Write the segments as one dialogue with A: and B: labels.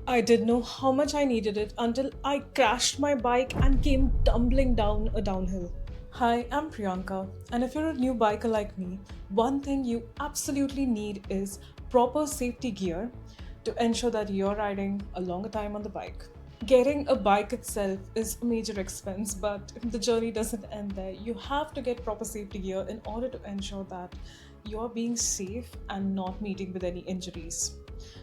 A: I didn't know how much I needed it until I crashed my bike and came tumbling down a downhill. Hi, I'm Priyanka, and if you're a new biker like me, one thing you absolutely need is proper safety gear to ensure that you're riding a longer time on the bike. Getting a bike itself is a major expense, but the journey doesn't end there. You have to get proper safety gear in order to ensure that you're being safe and not meeting with any injuries.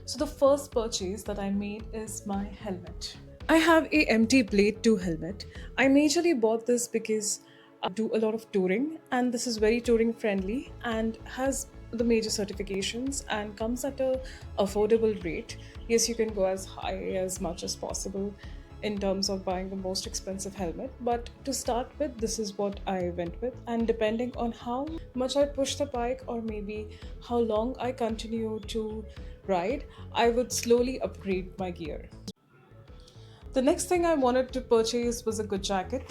A: So, the first purchase that I made is my helmet. I have a MT Blade 2 helmet. I majorly bought this because I do a lot of touring and this is very touring friendly and has the major certifications and comes at a affordable rate. Yes, you can go as high as much as possible in terms of buying the most expensive helmet, but to start with, this is what I went with, and depending on how much I push the bike or maybe how long I continue to ride, I would slowly upgrade my gear. The next thing I wanted to purchase was a good jacket.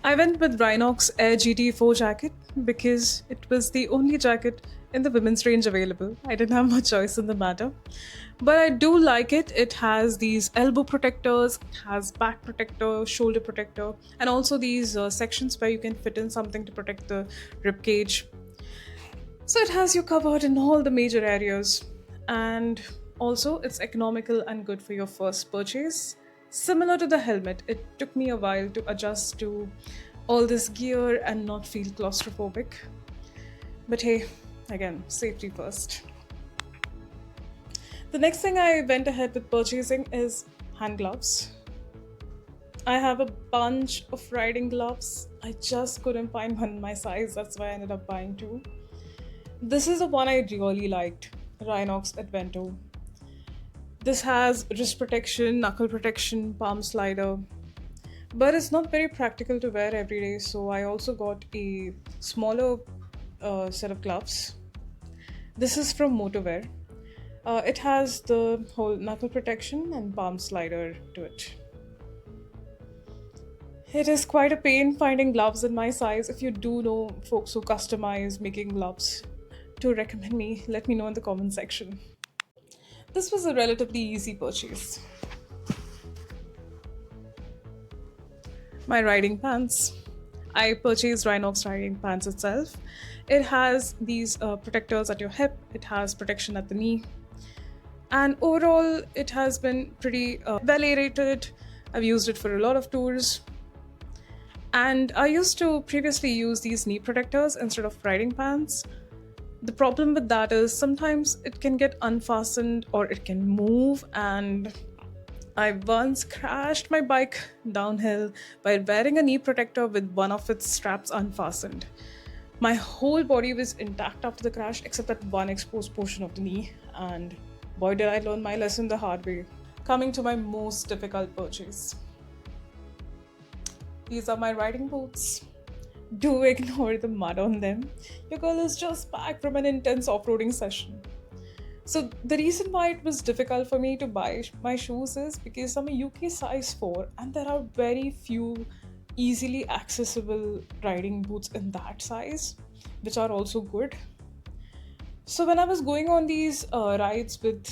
A: I went with Rynox Air GT 4 jacket because it was the only jacket in the women's range available. I didn't have much choice in the matter. But I do like it. It has these elbow protectors, it has back protector, shoulder protector, and also these sections where you can fit in something to protect the rib cage. So it has you covered in all the major areas, and also it's economical and good for your first purchase. Similar to the helmet, it took me a while to adjust to all this gear and not feel claustrophobic. But hey, again, safety first. The next thing I went ahead with purchasing is hand gloves. I have a bunch of riding gloves. I just couldn't find one in my size, that's why I ended up buying two. This is the one I really liked, Rynox Advento. This has wrist protection, knuckle protection, palm slider, but it's not very practical to wear every day, so I also got a smaller set of gloves. This is from Motowear. It has the whole knuckle protection and palm slider to it. It is quite a pain finding gloves in my size. If you do know folks who customize making gloves, to recommend me, let me know in the comment section. This was a relatively easy purchase. My riding pants. I purchased Rynox riding pants itself. It has these protectors at your hip, it has protection at the knee, and overall, it has been pretty well aerated. I've used it for a lot of tours. And I used to previously use these knee protectors instead of riding pants. The problem with that is sometimes it can get unfastened or it can move, and I once crashed my bike downhill by wearing a knee protector with one of its straps unfastened. My whole body was intact after the crash except that one exposed portion of the knee, and boy did I learn my lesson the hard way. Coming to my most difficult purchase. These are my riding boots. Do ignore the mud on them. Your girl is just back from an intense off-roading session. So the reason why it was difficult for me to buy my shoes is because I'm a UK size 4 and there are very few easily accessible riding boots in that size, which are also good. So when I was going on these rides with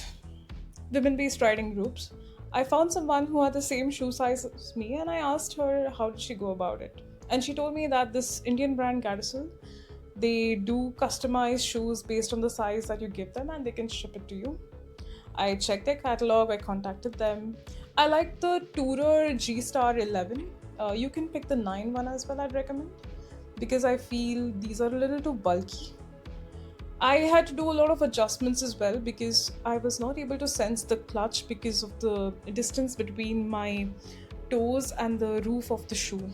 A: women-based riding groups, I found someone who had the same shoe size as me and I asked her how did she go about it. And she told me that this Indian brand Gadisol, they do customize shoes based on the size that you give them and they can ship it to you. I checked their catalog, I contacted them. I like the Tourer G Star 11. You can pick the 9 one as well, I'd recommend, because I feel these are a little too bulky. I had to do a lot of adjustments as well because I was not able to sense the clutch because of the distance between my toes and the roof of the shoe.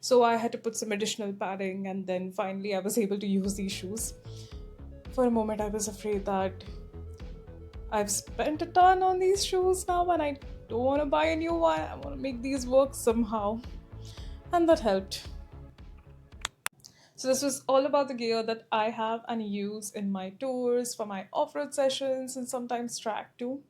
A: So I had to put some additional padding, and then finally I was able to use these shoes. For a moment, I was afraid that I've spent a ton on these shoes now and I don't want to buy a new one. I want to make these work somehow. And that helped. So this was all about the gear that I have and use in my tours, for my off-road sessions, and sometimes track too.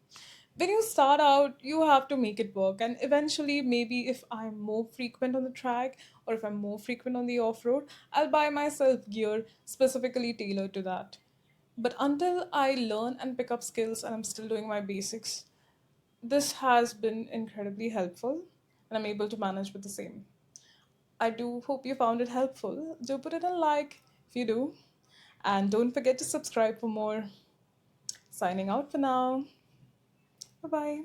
A: When you start out, you have to make it work. And eventually, maybe if I'm more frequent on the track or if I'm more frequent on the off road, I'll buy myself gear specifically tailored to that. But until I learn and pick up skills and I'm still doing my basics, this has been incredibly helpful and I'm able to manage with the same. I do hope you found it helpful. Do put it a like if you do. And don't forget to subscribe for more. Signing out for now. Bye bye.